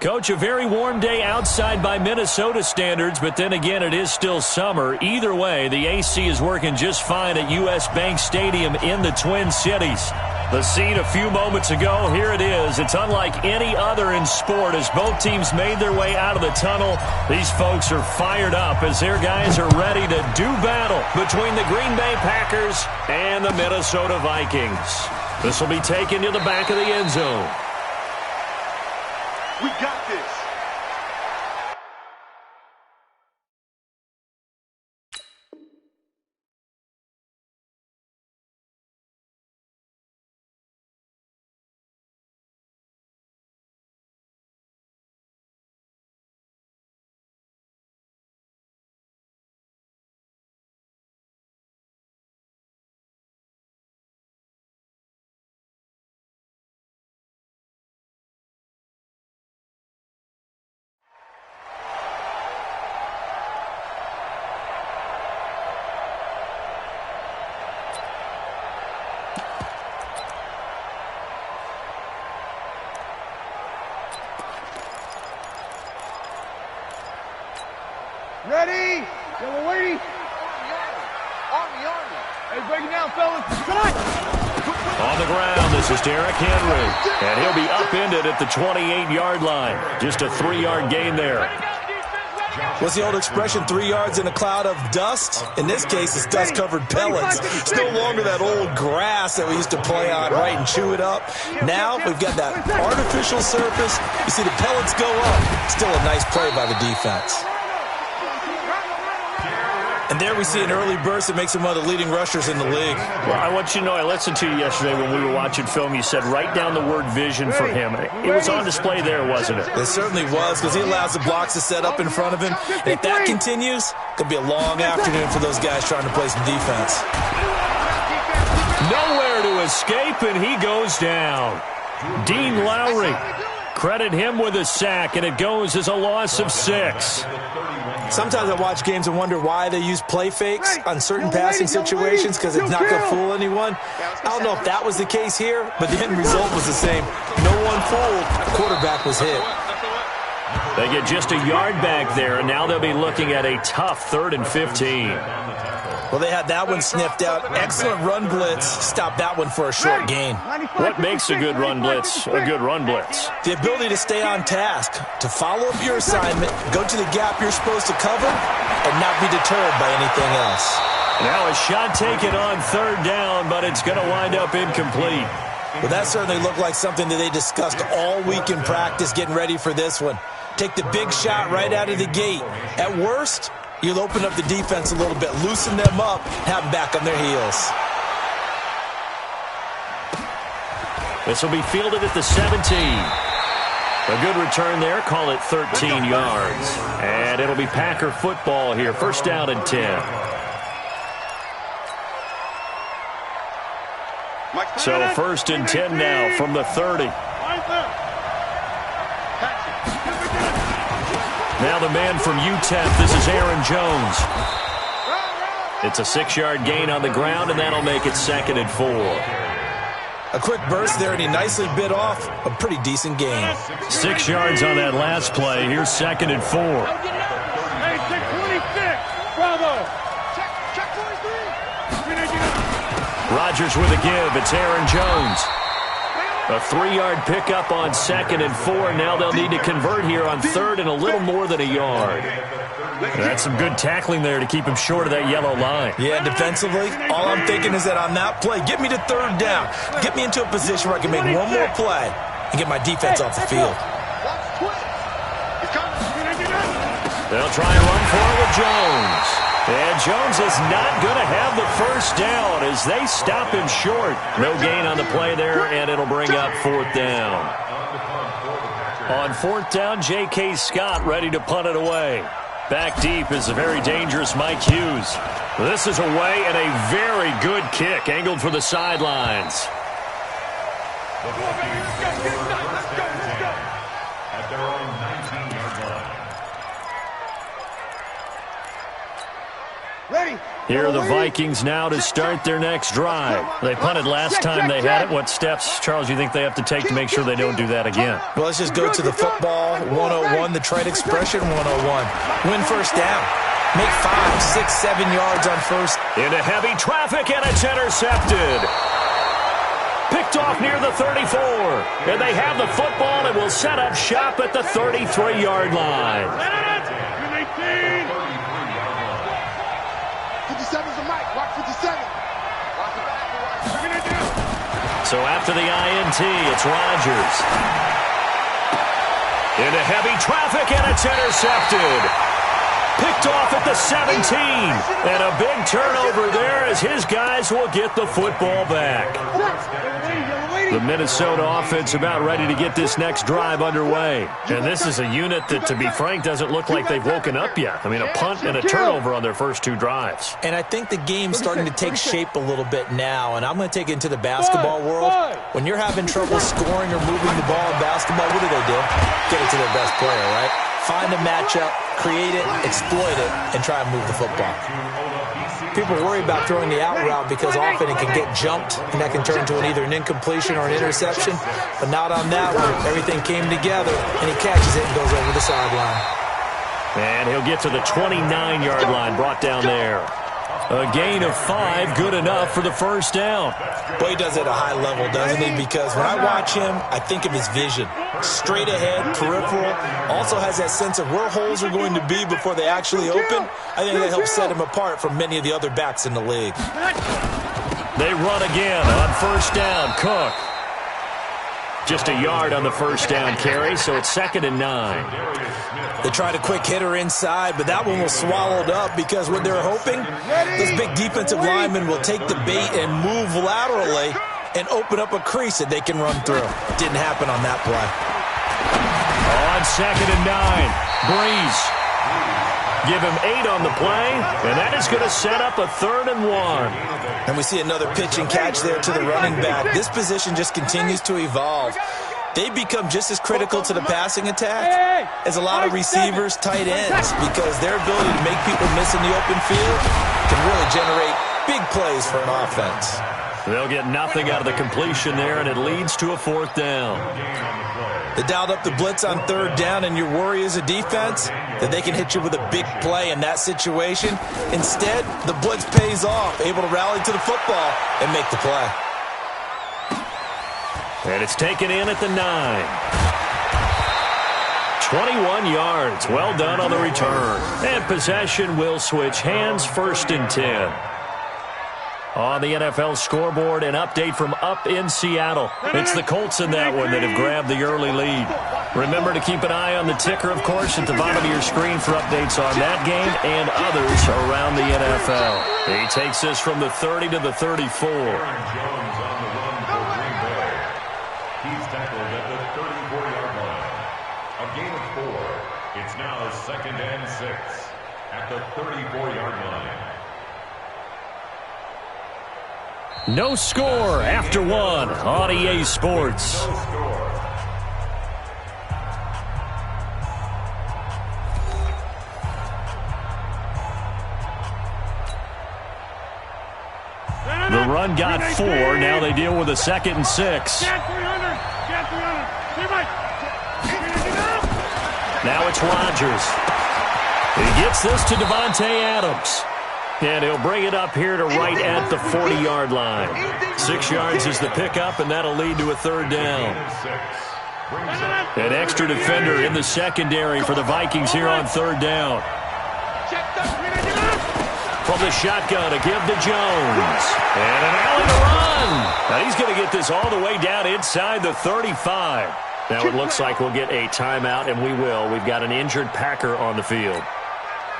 Coach, a very warm day outside by Minnesota standards, but then again, it is still summer. Either way, the AC is working just fine at U.S. Bank Stadium in the Twin Cities. The scene a few moments ago, here it is. It's unlike any other in sport as both teams made their way out of the tunnel. These folks are fired up as their guys are ready to do battle between the Green Bay Packers and the Minnesota Vikings. This will be taken to the back of the end zone. We got this. Ready? Yeah, we're waiting. Army. Hey, break it down, fellas. On the ground, this is Derrick Henry. And he'll be upended at the 28-yard line. Just a 3-yard gain there. What's the old expression, 3 yards in a cloud of dust? In this case, it's dust-covered pellets. It's no longer that old grass that we used to play on, right, and chew it up. Now we've got that artificial surface. You see the pellets go up. Still a nice play by the defense. And there we see an early burst that makes him one of the leading rushers in the league. Well, I want you to know, I listened to you yesterday when we were watching film. You said write down the word vision for him. It was on display there, wasn't it? It certainly was, because he allows the blocks to set up in front of him. And if that continues, it could be a long afternoon for those guys trying to play some defense. Nowhere to escape, and he goes down. Dean Lowry, credit him with a sack, and it goes as a loss of 6. Sometimes I watch games and wonder why they use play fakes on certain passing situations, because it's not going to fool anyone. I don't know if that was the case here, but the end result was the same. No one fooled. The quarterback was hit. They get just a yard back there, and now they'll be looking at a tough 3rd and 15. Well, they had that one sniffed out. Excellent run blitz. Stopped that one for a short gain. What makes a good run blitz a good run blitz? The ability to stay on task, to follow up your assignment, go to the gap you're supposed to cover, and not be deterred by anything else. Now a shot taken on 3rd down, but it's going to wind up incomplete. Well, that certainly looked like something that they discussed all week in practice getting ready for this one. Take the big shot right out of the gate. At worst, you'll open up the defense a little bit, loosen them up, have them back on their heels. This will be fielded at the 17. A good return there. Call it 13 yards. And it'll be Packer football here. 1st down and 10. So 1st and 10 now from the 30. Now the man from UTEP, this is Aaron Jones. It's a 6-yard gain on the ground, and that'll make it 2nd and 4. A quick burst there, and he nicely bit off a pretty decent gain. 6 yards on that last play. Here's 2nd and 4. Hey, check 26. Bravo. Check 43. Rodgers with a give. It's Aaron Jones. A 3-yard pickup on 2nd and 4. Now they'll need to convert here on 3rd and a little more than a yard. That's some good tackling there to keep him short of that yellow line. Yeah, defensively, all I'm thinking is that on that play, get me to 3rd down. Get me into a position where I can make one more play and get my defense off the field. They'll try and run for it with Jones. And Jones is not going to have the 1st down as they stop him short. No gain on the play there, and it'll bring up 4th down. On 4th down, J.K. Scott ready to punt it away. Back deep is a very dangerous Mike Hughes. This is away and a very good kick angled for the sidelines. At their own 19-yard line. Ready. Here are the Vikings now to start their next drive. They punted last time they had it. What steps, Charles, you think they have to take to make sure they don't do that again? Well, let's just go to the football 101, the trade expression 101. Win first down. Make 5, 6, 7 yards on first. Into heavy traffic, and it's intercepted. Picked off near the 34. And they have the football and will set up shop at the 33-yard line. 57's the mic. Watch 57. So after the INT, it's Rodgers. Into heavy traffic, and it's intercepted. Picked off at the 17. And a big turnover there as his guys will get the football back. The Minnesota offense about ready to get this next drive underway. And this is a unit that, to be frank, doesn't look like they've woken up yet. I mean, a punt and a turnover on their first 2 drives. And I think the game's starting to take shape a little bit now. And I'm going to take it into the basketball world. When you're having trouble scoring or moving the ball in basketball, what do? Get it to their best player, right? Find a matchup, create it, exploit it, and try and move the football. People worry about throwing the out route because often it can get jumped, and that can turn into either an incompletion or an interception. But not on that one. Everything came together, and he catches it and goes over the sideline. And he'll get to the 29-yard line, brought down there. A gain of 5, good enough for the first down. Boy, he does it at a high level, doesn't he? Because when I watch him, I think of his vision. Straight ahead, peripheral. Also has that sense of where holes are going to be before they actually open. I think that helps set him apart from many of the other backs in the league. They run again on first down. Cook. Just a yard on the first down carry, so it's 2nd and 9. They tried a quick hitter inside, but that one was swallowed up because what they're hoping, this big defensive lineman will take the bait and move laterally and open up a crease that they can run through. Didn't happen on that play. On 2nd and 9, Breeze. Give him 8 on the play, and that is going to set up a 3rd and 1. And we see another pitch and catch there to the running back. This position just continues to evolve. They become just as critical to the passing attack as a lot of receivers, tight ends, because their ability to make people miss in the open field can really generate big plays for an offense. They'll get nothing out of the completion there, and it leads to a 4th down. They dialed up the blitz on 3rd down, and your worry as a defense that they can hit you with a big play in that situation. Instead, the blitz pays off, able to rally to the football and make the play. And it's taken in at the 9. 21 yards. Well done on the return. And possession will switch hands, 1st and 10. On the NFL scoreboard, an update from up in Seattle. It's the Colts in that one that have grabbed the early lead. Remember to keep an eye on the ticker, of course, at the bottom of your screen for updates on that game and others around the NFL. He takes this from the 30 to the 34. He's tackled at the 34-yard line. A gain of 4. It's now 2nd and 6 at the 34-yard line. No score after 1 on EA Sports. The run got 4. Now they deal with a 2nd and 6. Now it's Rodgers. He gets this to Davante Adams. And he'll bring it up here to right at the 40-yard line. 6 yards is the pickup, and that'll lead to a 3rd down. An extra defender in the secondary for the Vikings here on 3rd down. From the shotgun to give to Jones. And an alley to run. Now he's going to get this all the way down inside the 35. Now it looks like we'll get a timeout, and we will. We've got an injured Packer on the field.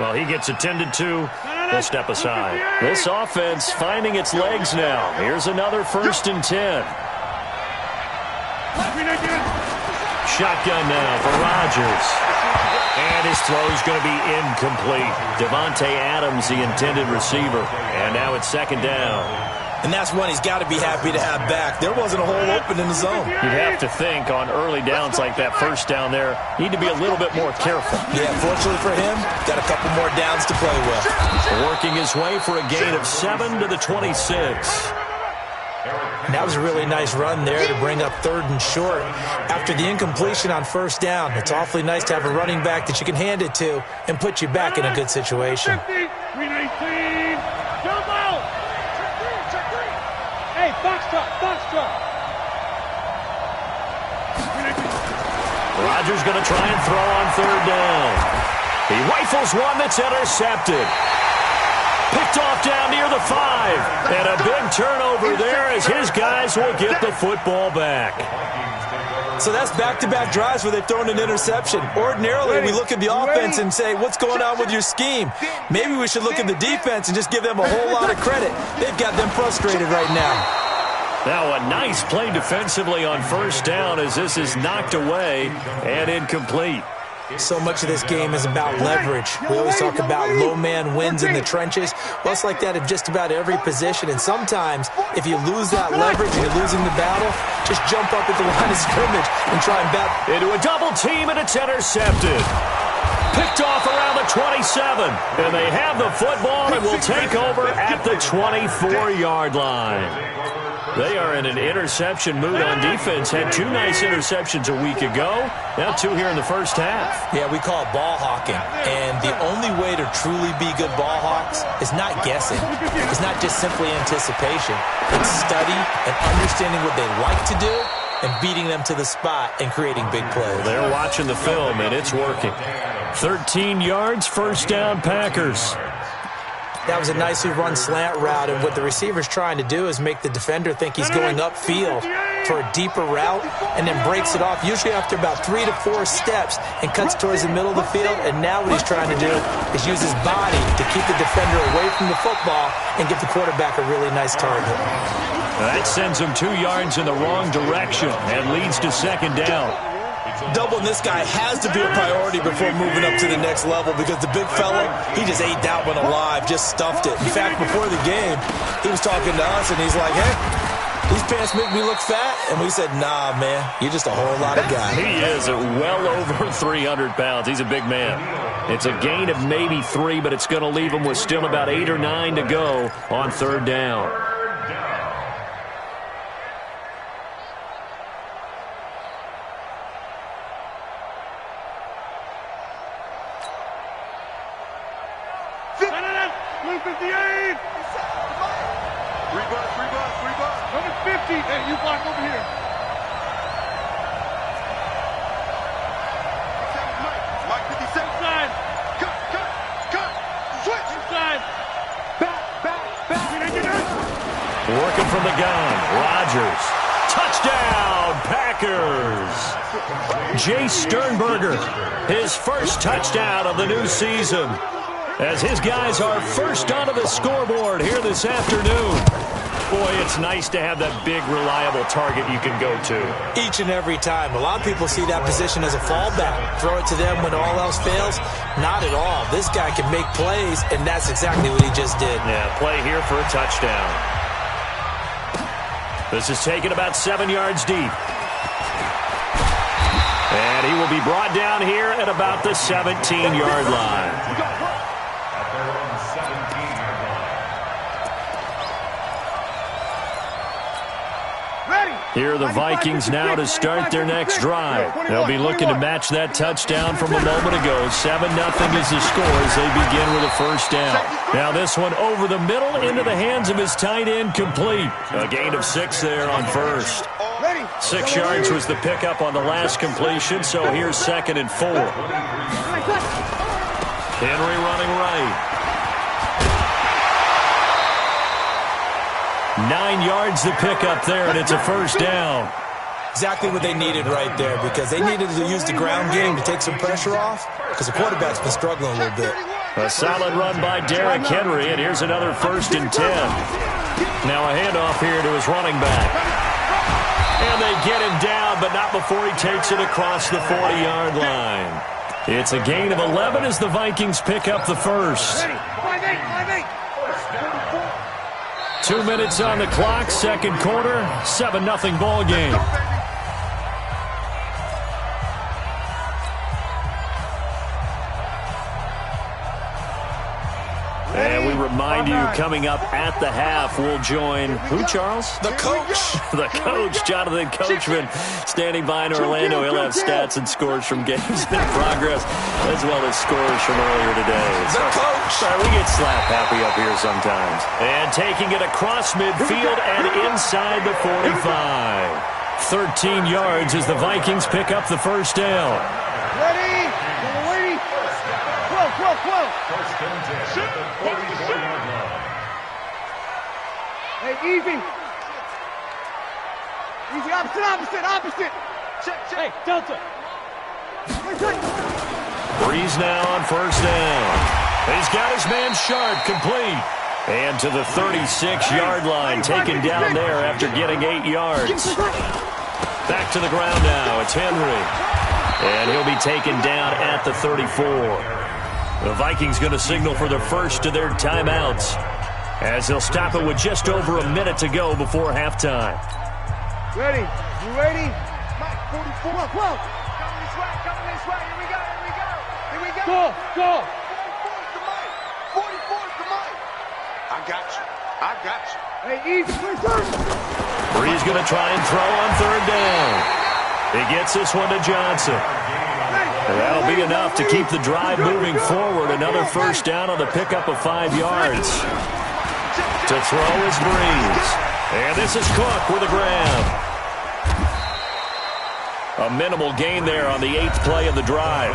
Well, he gets attended to. We'll step aside. This offense finding its legs now. Here's another 1st and 10. Shotgun now for Rodgers. And his throw's going to be incomplete. Davante Adams, the intended receiver. And now it's 2nd down. And that's one he's got to be happy to have back. There wasn't a hole open in the zone. You'd have to think on early downs like that, first down there, need to be a little bit more careful. Yeah, fortunately for him, got a couple more downs to play with. Working his way for a gain of 7 to the 26. And that was a really nice run there to bring up 3rd and short. After the incompletion on first down, it's awfully nice to have a running back that you can hand it to and put you back in a good situation. 319, jump out! Hey, foxtrot. Rodgers going to try and throw on 3rd down. He rifles one that's intercepted. Picked off down near the 5. And a big turnover there as his guys will get the football back. So that's back-to-back drives where they've thrown an interception. Ordinarily, we look at the offense and say, what's going on with your scheme? Maybe we should look at the defense and just give them a whole lot of credit. They've got them frustrated right now. Now a nice play defensively on first down as this is knocked away and incomplete. So much of this game is about leverage. We always talk about low man wins in the trenches. Well, it's like that in just about every position. And sometimes, if you lose that leverage and you're losing the battle, just jump up at the line of scrimmage and try and bat. Into a double team, and it's intercepted. Picked off around the 27. And they have the football and will take over at the 24-yard line. They are in an interception mood on defense. Had 2 nice interceptions a week ago. Now 2 here in the first half. Yeah, we call it ball hawking. And the only way to truly be good ball hawks is not guessing. It's not just simply anticipation. It's study and understanding what they like to do and beating them to the spot and creating big plays. They're watching the film, and it's working. 13 yards, first down, Packers. That was a nicely run slant route, and what the receiver's trying to do is make the defender think he's going upfield for a deeper route and then breaks it off, usually after about 3 to 4 steps, and cuts towards the middle of the field. And now what he's trying to do is use his body to keep the defender away from the football and give the quarterback a really nice target. That sends him 2 yards in the wrong direction and leads to second down. Doubling this guy has to be a priority before moving up to the next level, because the big fella, he just ate that one alive, just stuffed it. In fact, before the game, he was talking to us, and he's like, hey, these pants make me look fat. And we said, nah, man, you're just a whole lot of guy. He is well over 300 pounds. He's a big man. It's a gain of maybe 3, but it's going to leave him with still about 8 or 9 to go on 3rd down. Working from the gun, Rodgers. Touchdown, Packers. Jay Sternberger, his first touchdown of the new season, as his guys are first onto the scoreboard here this afternoon. Boy, it's nice to have that big, reliable target you can go to. Each and every time. A lot of people see that position as a fallback. Throw it to them when all else fails. Not at all. This guy can make plays, and that's exactly what he just did. Yeah, play here for a touchdown. This is taken about 7 yards deep. And he will be brought down here at about the 17-yard line. Here are the Vikings now to start their next drive. They'll be looking to match that touchdown from a moment ago. 7-0 is the score as they begin with a first down. Now this one over the middle into the hands of his tight end, complete. A gain of 6 there on first. 6 yards was the pickup on the last completion, so here's 2nd and 4. Henry running right. 9 yards to pick up there, and it's a first down. Exactly what they needed right there, because they needed to use the ground game to take some pressure off, because the quarterback's been struggling a little bit. A solid run by Derrick Henry, and here's another 1st and 10. Now a handoff here to his running back. And they get him down, but not before he takes it across the 40-yard line. It's a gain of 11 as the Vikings pick up the first. 2 minutes on the clock, second quarter, 7-0 ball game. And we remind you, coming up at the half, we'll join who, Charles? The coach. The coach, Jonathan Coachman, standing by in Orlando. He'll have stats and scores from games in progress, as well as scores from earlier today. The coach. Sorry, we get slap happy up here sometimes. And taking it across midfield and inside the 45. 13 yards as the Vikings pick up the first down. Ready? Whoa. First and 10 at the 44-yard line. Hey, easy. Easy, opposite. Check. Hey, Delta. Breeze now on first down. He's got his man Sharp, complete. And to the 36-yard line, taken down there after getting 8 yards. Back to the ground now. It's Henry. And he'll be taken down at the 34. The Vikings going to signal for the first of their timeouts, as they'll stop it with just over a minute to go before halftime. Ready? You ready? Mike, 44. Whoa. Coming this way. Here we go. Go. 44's the Mike. 44's the Mike. I got you. Hey, easy, please. Breeze going to try and throw on third down. He gets this one to Johnson. That'll be enough to keep the drive moving forward. Another first down on the pickup of 5 yards. To throw is Breeze. And this is Cook with a grab. A minimal gain there on the 8th play of the drive.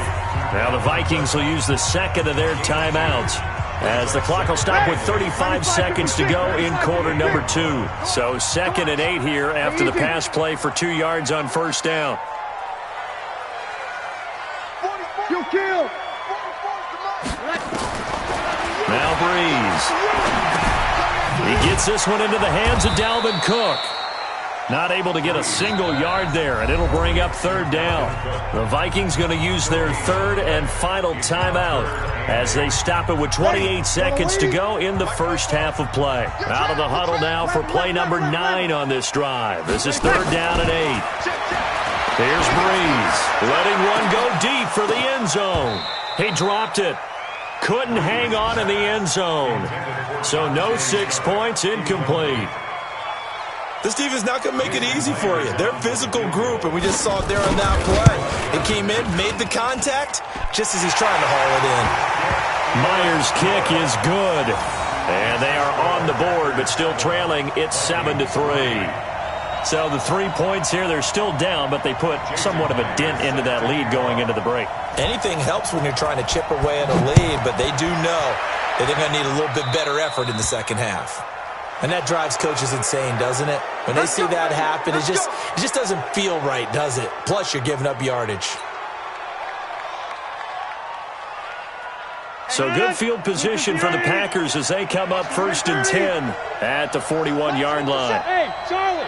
Now the Vikings will use the second of their timeouts, as the clock will stop with 35 seconds to go in quarter number 2. So 2nd and 8 here after the pass play for 2 yards on first down. You kill. Now Breeze. He gets this one into the hands of Dalvin Cook. Not able to get a single yard there, and it'll bring up third down. The Vikings going to use their third and final timeout as they stop it with 28 seconds to go in the first half of play. Out of the huddle now for play number 9 on this drive. This is third down and 8. Here's Breeze, letting one go deep for the end zone. He dropped it. Couldn't hang on in the end zone. So no 6 points, incomplete. This defense not going to make it easy for you. They're a physical group, and we just saw it there on that play. It came in, made the contact, just as he's trying to haul it in. Myers' kick is good. And they are on the board, but still trailing. It's 7-3. So the 3 points here, they're still down, but they put somewhat of a dent into that lead going into the break. Anything helps when you're trying to chip away at a lead, but they do know that they're going to need a little bit better effort in the second half. And that drives coaches insane, doesn't it? When they see that happen, it just doesn't feel right, does it? Plus, you're giving up yardage. So good field position for the Packers as they come up first and 10 at the 41-yard line. Hey, Charlie.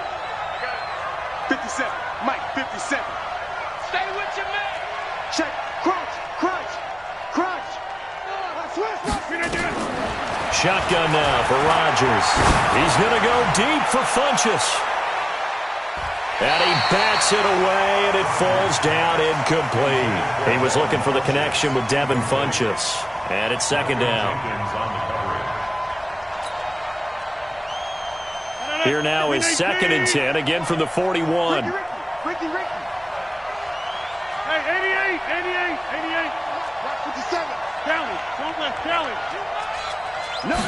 57. Mike, 57. Stay with your man. Check. Crunch. Shotgun now for Rodgers. He's going to go deep for Funchess. And he bats it away, and it falls down incomplete. He was looking for the connection with Devin Funchess. And it's second down. Here now is 2nd and 10, again from the 41. Ricky. Hey, 88. 57. County. Don't let County. No,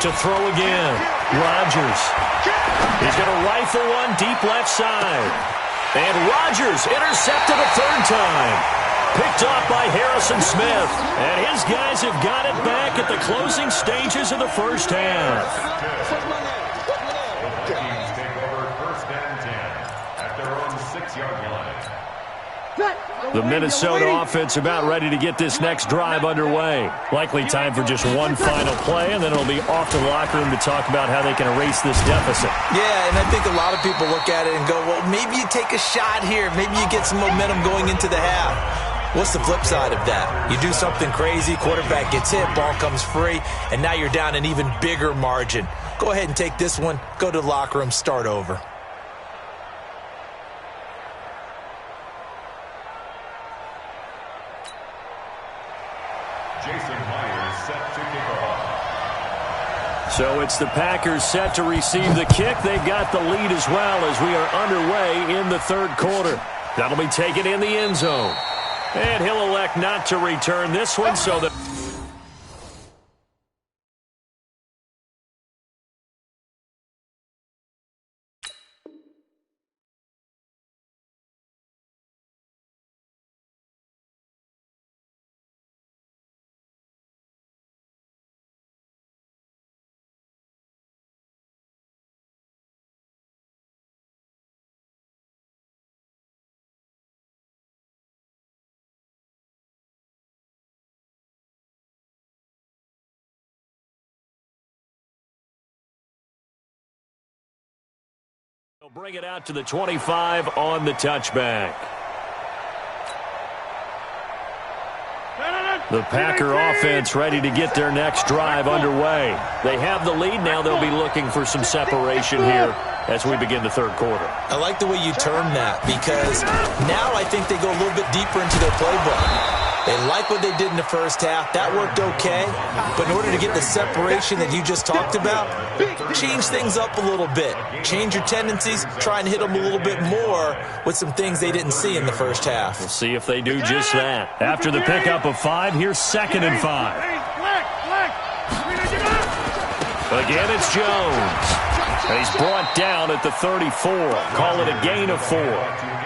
To throw again. Rodgers. He's going to rifle one deep left side. And Rodgers intercepted a third time. Picked off by Harrison Smith. And his guys have got it back at the closing stages of the first half. Vikings take over first and 10 at their own 6-yard line. The Minnesota offense about ready to get this next drive underway. Likely time for just one final play, and then it'll be off to the locker room to talk about how they can erase this deficit. Yeah, and I think a lot of people look at it and go, well, maybe you take a shot here. Maybe you get some momentum going into the half. What's the flip side of that? You do something crazy, quarterback gets hit, ball comes free, and now you're down an even bigger margin. Go ahead and take this one, go to the locker room, start over. So it's the Packers set to receive the kick. They've got the lead as well as we are underway in the third quarter. That'll be taken in the end zone. And he'll elect not to return this one, so that... They'll bring it out to the 25 on the touchback. The Packer offense ready to get their next drive underway. They have the lead now. They'll be looking for some separation here as we begin the third quarter. I like the way you term that because now I think they go a little bit deeper into their playbook. They like what they did in the first half. That worked okay. But in order to get the separation that you just talked about, change things up a little bit. Change your tendencies. Try and hit them a little bit more with some things they didn't see in the first half. We'll see if they do just that. After the pickup of 5, here's 2nd and 5. Again, it's Jones. And he's brought down at the 34. Call it a gain of 4.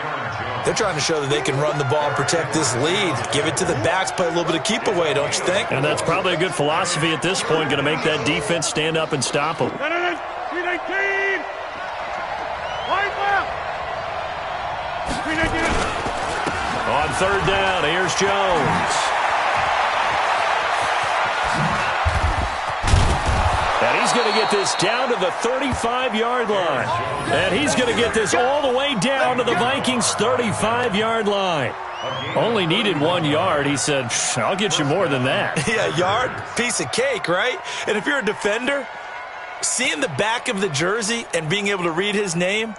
They're trying to show that they can run the ball and protect this lead. Give it to the backs, play a little bit of keep away, don't you think? And that's probably a good philosophy at this point, going to make that defense stand up and stop them. On 3rd down, here's Jones. And he's going to get this down to the 35-yard line. And he's going to get this all the way down to the Vikings' 35-yard line. Only needed 1 yard. He said, I'll get you more than that. Yeah, yard, piece of cake, right? And if you're a defender, seeing the back of the jersey and being able to read his name,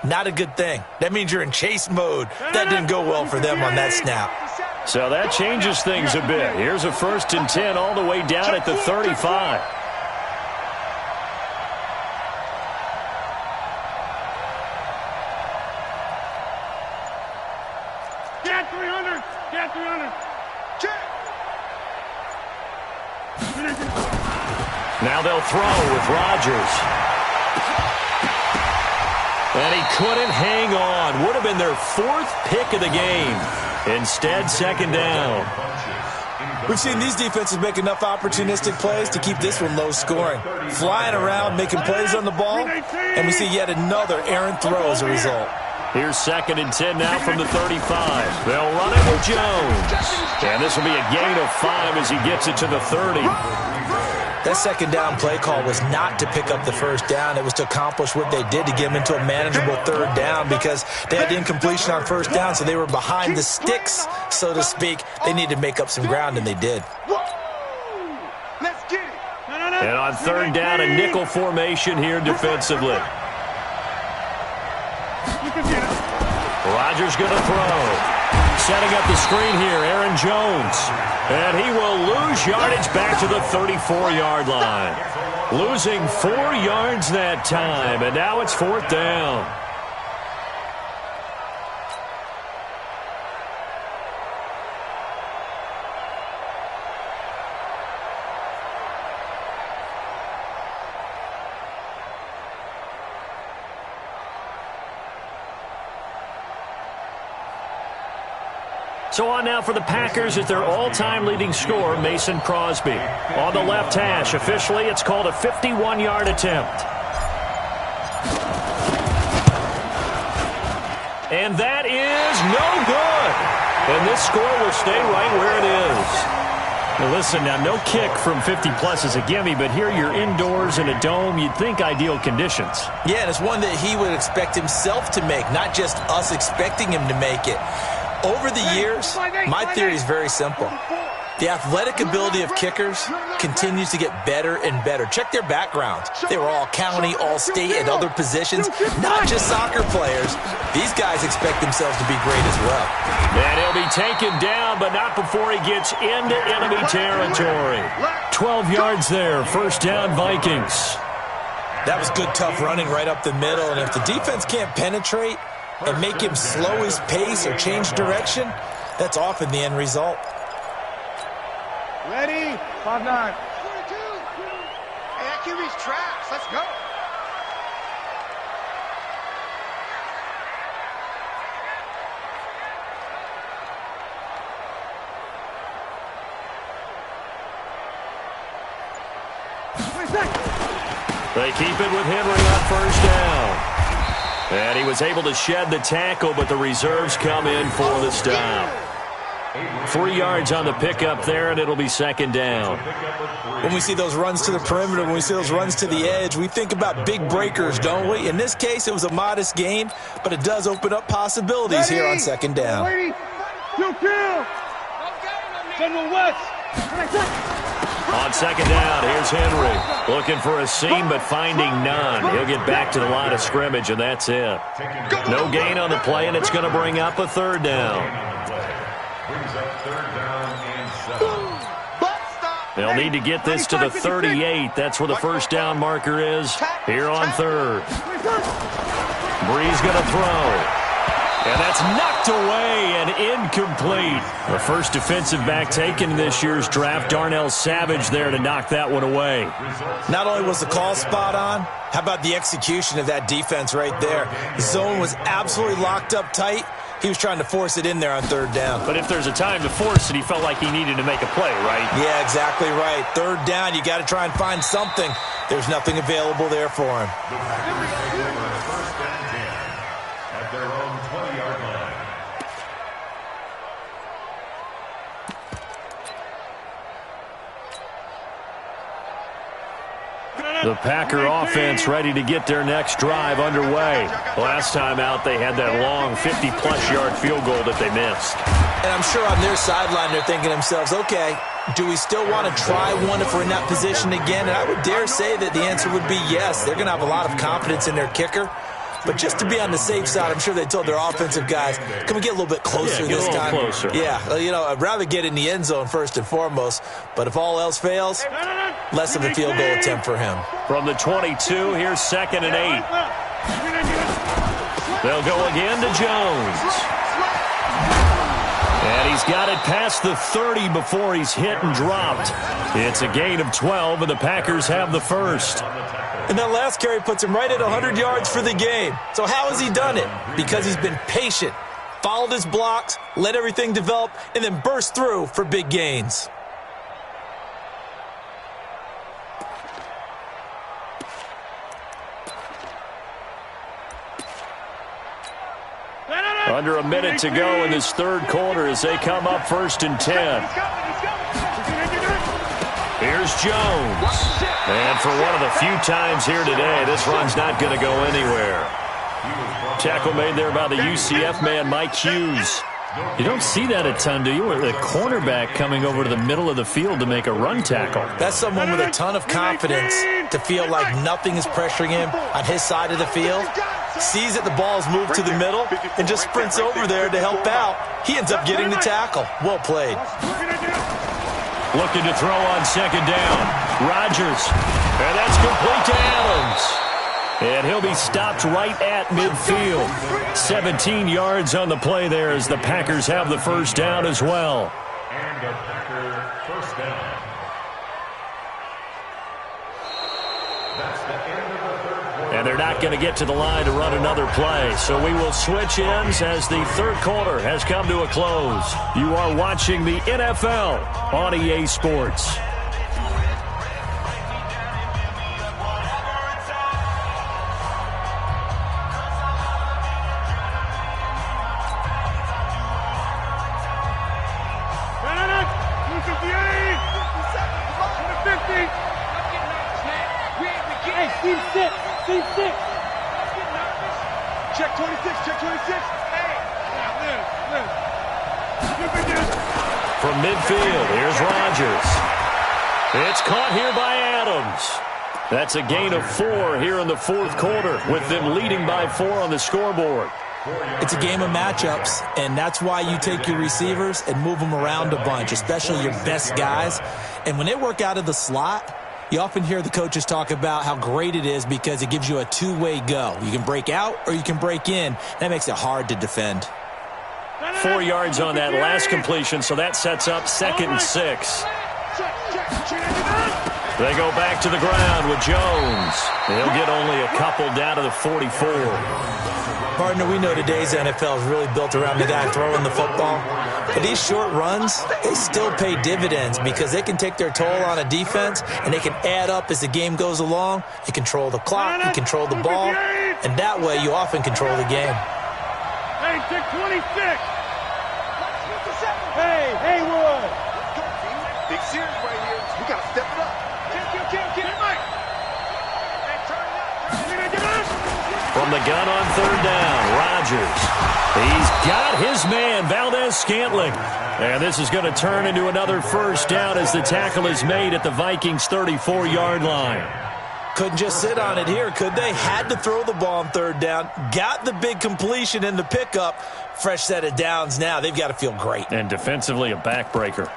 not a good thing. That means you're in chase mode. That didn't go well for them on that snap. So that changes things a bit. Here's a 1st and 10 all the way down at the 35. Now they'll throw with Rodgers. And he couldn't hang on. Would have been their 4th pick of the game. Instead, 2nd down. We've seen these defenses make enough opportunistic plays to keep this one low scoring. Flying around, making plays on the ball, and we see yet another errant throw as a result. Here's 2nd and 10 now from the 35. They'll run it with Jones. And this will be a gain of 5 as he gets it to the 30. That 2nd down play call was not to pick up the 1st down. It was to accomplish what they did to get them into a manageable 3rd down because they had incompletion on 1st down, so they were behind the sticks, so to speak. They needed to make up some ground, and they did. And on 3rd down, a nickel formation here defensively. Rodgers going to throw. Setting up the screen here, Aaron Jones. And he will lose yardage back to the 34-yard line. Losing 4 yards that time, and now it's 4th down. So on now for the Packers at their all-time leading scorer, Mason Crosby. On the left hash, officially it's called a 51-yard attempt. And that is no good. And this score will stay right where it is. Now listen, now no kick from 50-plus is a gimme, but here you're indoors in a dome. You'd think ideal conditions. Yeah, and it's one that he would expect himself to make, not just us expecting him to make it. Over the years, my theory is very simple. The athletic ability of kickers continues to get better and better. Check their backgrounds. They were all county, all state, and other positions, not just soccer players. These guys expect themselves to be great as well. And he'll be taken down, but not before he gets into enemy territory. 12 yards there, first down Vikings. That was good, tough running right up the middle, and if the defense can't penetrate and make him slow his pace or change direction, that's often the end result. Ready? 5-9. 22. Hey, that QB's trash. Let's go. They keep it with Henry on first down. And he was able to shed the tackle, but the reserves come in for the stop. 3 yards on the pickup there, and it'll be second down. When we see those runs to the perimeter, when we see those runs to the edge, we think about big breakers, don't we? In this case, it was a modest game, but it does open up possibilities here on second down. General West. On second down, here's Henry. Looking for a seam, but finding none. He'll get back to the line of scrimmage, and that's it. No gain on the play, and it's going to bring up a third down. They'll need to get this to the 38. That's where the first down marker is here on third. Bree's going to throw. And that's knocked away and incomplete. The first defensive back taken in this year's draft, Darnell Savage, there to knock that one away. Not only was the call spot on, how about the execution of that defense right there? The zone was absolutely locked up tight. He was trying to force it in there on third down. But if there's a time to force it, he felt like he needed to make a play, right? Yeah, exactly right. Third down, you got to try and find something. There's nothing available there for him. First and 10 at their own 20-yard line. The Packer offense ready to get their next drive underway. Last time out, they had that long 50-plus yard field goal that they missed. And I'm sure on their sideline, they're thinking to themselves, okay, do we still want to try one if we're in that position again? And I would dare say that the answer would be yes. They're going to have a lot of confidence in their kicker. But just to be on the safe side, I'm sure they told their offensive guys, can we get a little bit closer this time? Closer. Yeah, you know, I'd rather get in the end zone first and foremost. But if all else fails, less of a field goal attempt for him. From the 22, here's second and 8. They'll go again to Jones. And he's got it past the 30 before he's hit and dropped. It's a gain of 12, and the Packers have the first. And that last carry puts him right at 100 yards for the game. So how has he done it? Because he's been patient, followed his blocks, let everything develop, and then burst through for big gains. Under a minute to go in this third quarter as they come up first and 10. Here's Jones. And for one of the few times here today, this run's not going to go anywhere. Tackle made there by the UCF man, Mike Hughes. You don't see that a ton, do you? With a cornerback coming over to the middle of the field to make a run tackle. That's someone with a ton of confidence to feel like nothing is pressuring him on his side of the field. Sees that the ball's moved to the middle and just sprints over there to help out. He ends up getting the tackle. Well played. Looking to throw on second down. Rodgers. And that's complete to Adams. And he'll be stopped right at midfield. 17 yards on the play there as the Packers have the first down as well. And the Packer first down. That's the end of the third quarter. And they're not going to get to the line to run another play. So we will switch ends as the third quarter has come to a close. You are watching the NFL on EA Sports. Check 26, check 26. Hey, live. From midfield, here's Rodgers. It's caught here by Adams. That's a gain of 4 here in the fourth quarter, with them leading by 4 on the scoreboard. It's a game of matchups, and that's why you take your receivers and move them around a bunch, especially your best guys. And when they work out of the slot, you often hear the coaches talk about how great it is because it gives you a two-way go. You can break out or you can break in. That makes it hard to defend. 4 yards on that last completion, so that sets up 2nd and 6. They go back to the ground with Jones. He'll get only a couple down to the 44. Partner, we know today's NFL is really built around the guy throwing the football. But these short runs, they still pay dividends because they can take their toll on a defense and they can add up as the game goes along. You control the clock, you control the ball, and that way you often control the game. Hey, 626. Hey, Haywood. Big series right here. We got to step it up. Kill, Mike. Hey, turn it up. From the gun on 3rd down, Rodgers. He's got his man, Valdez-Scantling. And this is going to turn into another 1st down as the tackle is made at the Vikings' 34-yard line. Couldn't just sit on it here, could they? Had to throw the ball on 3rd down. Got the big completion in the pickup. Fresh set of downs now. They've got to feel great. And defensively, a backbreaker.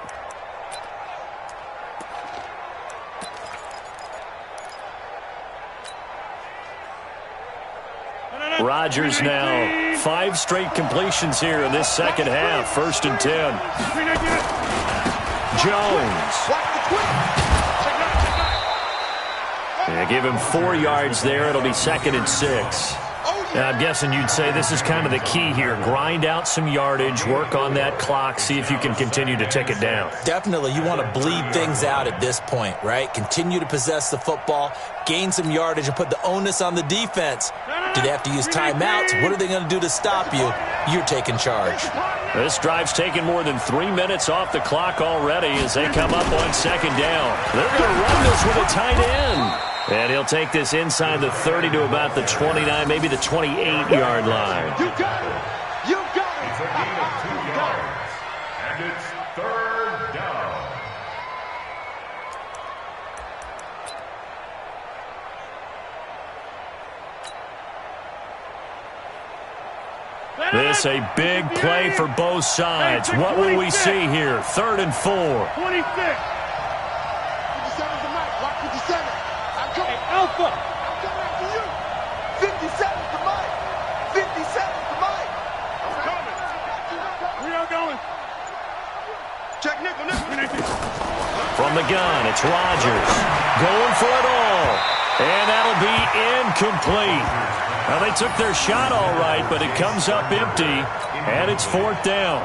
Rodgers now 5 straight completions here in this second half. 1st and 10. Jones. Yeah, give him 4 yards there. It'll be 2nd and 6. Now, I'm guessing you'd say this is kind of the key here. Grind out some yardage, work on that clock, see if you can continue to tick it down. Definitely. You want to bleed things out at this point, right? Continue to possess the football, gain some yardage, and put the onus on the defense. Do they have to use timeouts? What are they going to do to stop you? You're taking charge. This drive's taken more than 3 minutes off the clock already as they come up on 2nd down. They're going to run this with a tight end. And he'll take this inside the 30 to about the 29, maybe the 28-yard line. You got it. You got it. It's a gain of 2 yards. And it's 3rd down. This a big play for both sides. What will we see here? 3rd and 4. 26. 57's the mic. Lock 57. Hey, Alpha. I'm coming after you. 57's the mic. 57's the mic. I'm coming. We are going. Check nickel. From the gun, it's Rodgers. Going for it all. And that'll be incomplete. Now, they took their shot all right, but it comes up empty, and it's 4th down.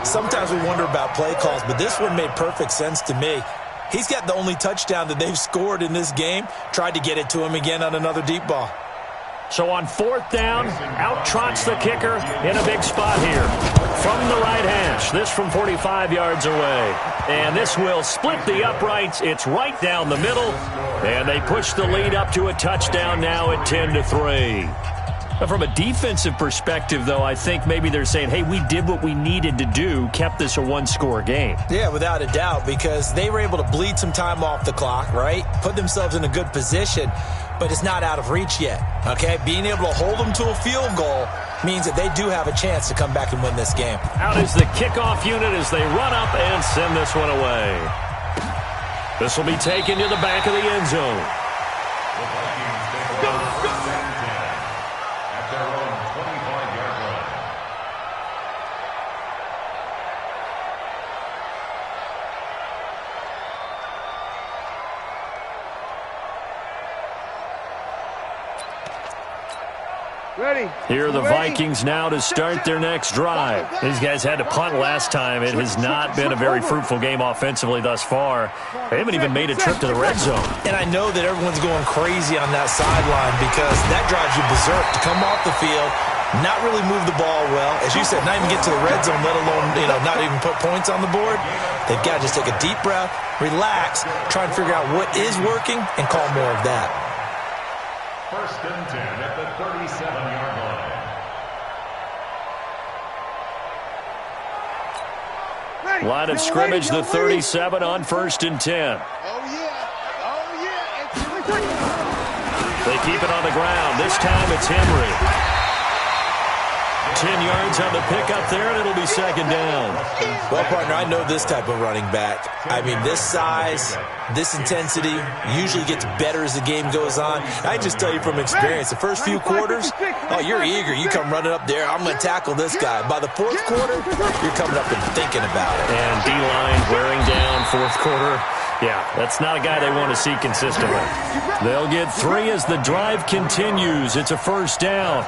Sometimes we wonder about play calls, but this one made perfect sense to me. He's got the only touchdown that they've scored in this game. Tried to get it to him again on another deep ball. So on 4th down, out trots the kicker in a big spot here. From the right hash, this from 45 yards away. And this will split the uprights. It's right down the middle. And they push the lead up to a touchdown now at 10-3. From a defensive perspective, though, I think maybe they're saying, hey, we did what we needed to do, kept this a one-score game. Yeah, without a doubt, because they were able to bleed some time off the clock, right? Put themselves in a good position, but it's not out of reach yet, okay? Being able to hold them to a field goal means that they do have a chance to come back and win this game. Out is the kickoff unit as they run up and send this one away. This will be taken to the back of the end zone. The Vikings take over 1st and 10 at their own 25-yard line. Ready. Here are the Vikings now to start their next drive. These guys had to punt last time. It has not been a very fruitful game offensively thus far. They haven't even made a trip to the red zone. And I know that everyone's going crazy on that sideline because that drives you berserk to come off the field, not really move the ball well. As you said, not even get to the red zone, let alone, not even put points on the board. They've got to just take a deep breath, relax, try and figure out what is working, and call more of that. 1st and 10 at the 37-yard line. Line of scrimmage, the 37 on 1st and 10. Oh, yeah. Oh, yeah. They keep it on the ground. This time it's Henry. 10 yards on the pickup there, and it'll be 2nd down. Well, partner, I know this type of running back. I mean, this size, this intensity usually gets better as the game goes on. I just tell you from experience, the first few quarters, oh, you're eager. You come running up there, I'm going to tackle this guy. By the 4th quarter, you're coming up and thinking about it. And D-line wearing down 4th quarter. Yeah, that's not a guy they want to see consistently. They'll get 3 as the drive continues. It's a 1st down.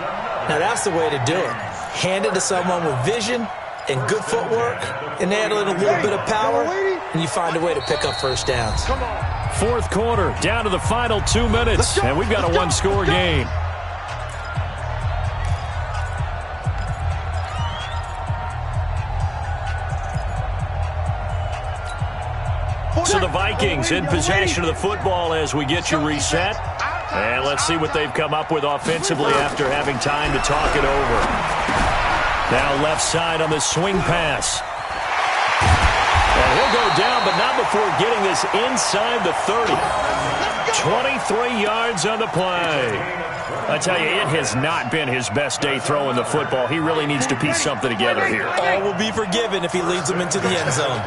Now, that's the way to do it. Hand it to someone with vision and good footwork, and add a little bit of power, and you find a way to pick up 1st downs. 4th quarter, down to the final 2 minutes, and we've got a 1-score game. So the Vikings in possession of the football as we get you reset. And let's see what they've come up with offensively after having time to talk it over. Now left side on the swing pass. And he'll go down, but not before getting this inside the 30. 23 yards on the play. I tell you, it has not been his best day throwing the football. He really needs to piece something together here. All will be forgiven if he leads them into the end zone.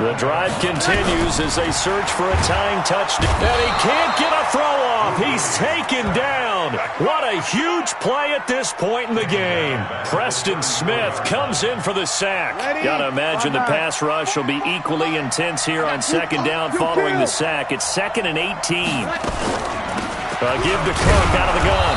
The drive continues as they search for a tying touchdown. And he can't get a throw off. He's taken down. What a huge play at this point in the game. Preston Smith comes in for the sack. Got to imagine the pass rush will be equally intense here on 2nd down following the sack. It's 2nd and 18. Give to Cook out of the gun.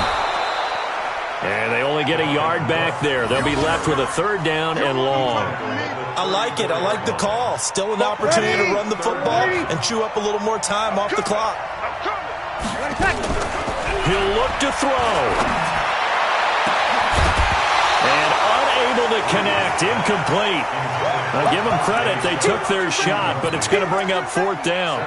And they only get a yard back there. They'll be left with a 3rd down and long. I like it. I like the call. Still an opportunity to run the football and chew up a little more time off the clock. He'll look to throw. And unable to connect. Incomplete. I'll give them credit. They took their shot, but it's going to bring up 4th down.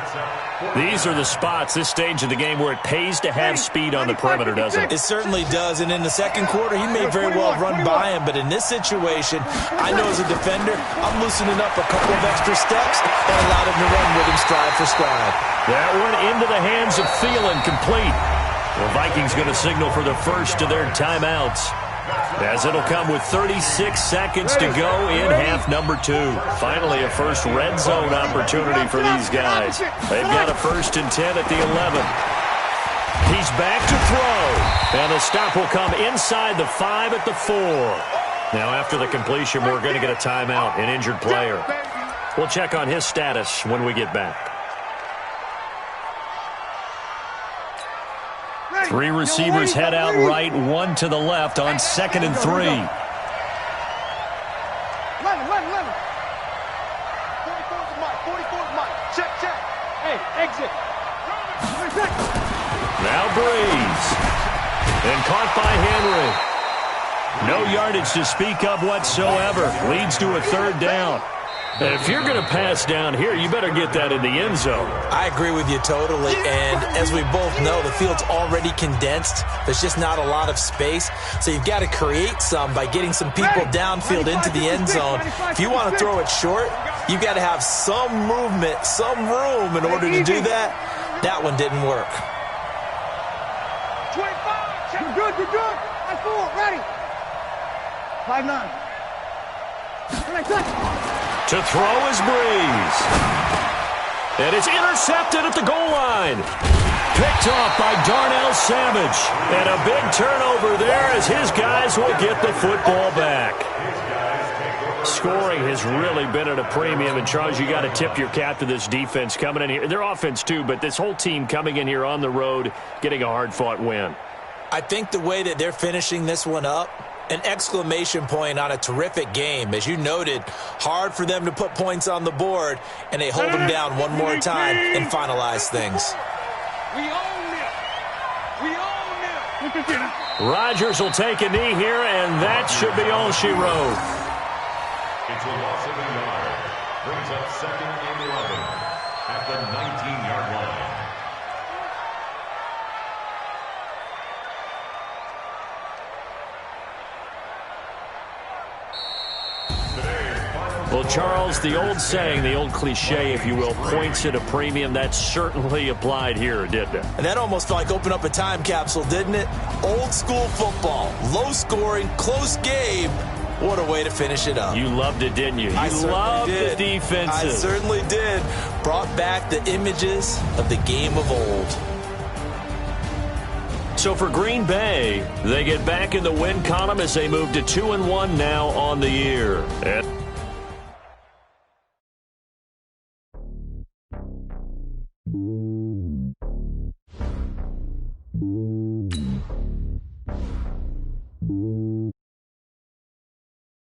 These are the spots, this stage of the game, where it pays to have speed on the perimeter, doesn't it? It certainly does, and in the 2nd quarter, he may very well have run by him, but in this situation, I know as a defender, I'm loosening up a couple of extra steps and allowed him to run with him stride for stride. That one into the hands of Thielen, complete. The Vikings going to signal for the first of their timeouts, as it'll come with 36 seconds to go in half number 2. Finally, a first red zone opportunity for these guys. They've got a 1st and 10 at the 11. He's back to throw. And the stop will come inside the 5 at the 4. Now, after the completion, we're going to get a timeout, an injured player. We'll check on his status when we get back. 3 receivers head out right, 1 to the left on 2nd and 3. 11. 44 to Mike. Check. Hey, exit. Now Breeze. And caught by Henry. No yardage to speak of whatsoever. Leads to a 3rd down. And if you're going to pass down here, you better get that in the end zone. I agree with you totally, and as we both know, the field's already condensed. There's just not a lot of space, so you've got to create some by getting some people downfield into the end zone. If you want to throw it short, you've got to have some movement, some room in order to do that. That one didn't work. 25. You're good. That's 4. Ready. 5-9. To throw is Breeze. And it's intercepted at the goal line. Picked off by Darnell Savage. And a big turnover there as his guys will get the football back. Scoring has really been at a premium. And, Charles, you got to tip your cap to this defense coming in here. Their offense, too, but this whole team coming in here on the road, getting a hard-fought win. I think the way that they're finishing this one up, an exclamation point on a terrific game. As you noted, hard for them to put points on the board, and they hold them down one more time and finalize things. We own it. Rodgers will take a knee here, and that should be all she wrote. It's a loss of a yard. Brings up 2nd and 11 at the 19-yard line. Well, Charles, the old saying, the old cliche, if you will, points at a premium, that certainly applied here, didn't it? And that almost felt like open up a time capsule, didn't it? Old school football, low scoring, close game. What a way to finish it up. You loved it, didn't you? I You loved the defenses. I certainly did. Brought back the images of the game of old. So for Green Bay, they get back in the win column as they move to 2-1 now on the year. And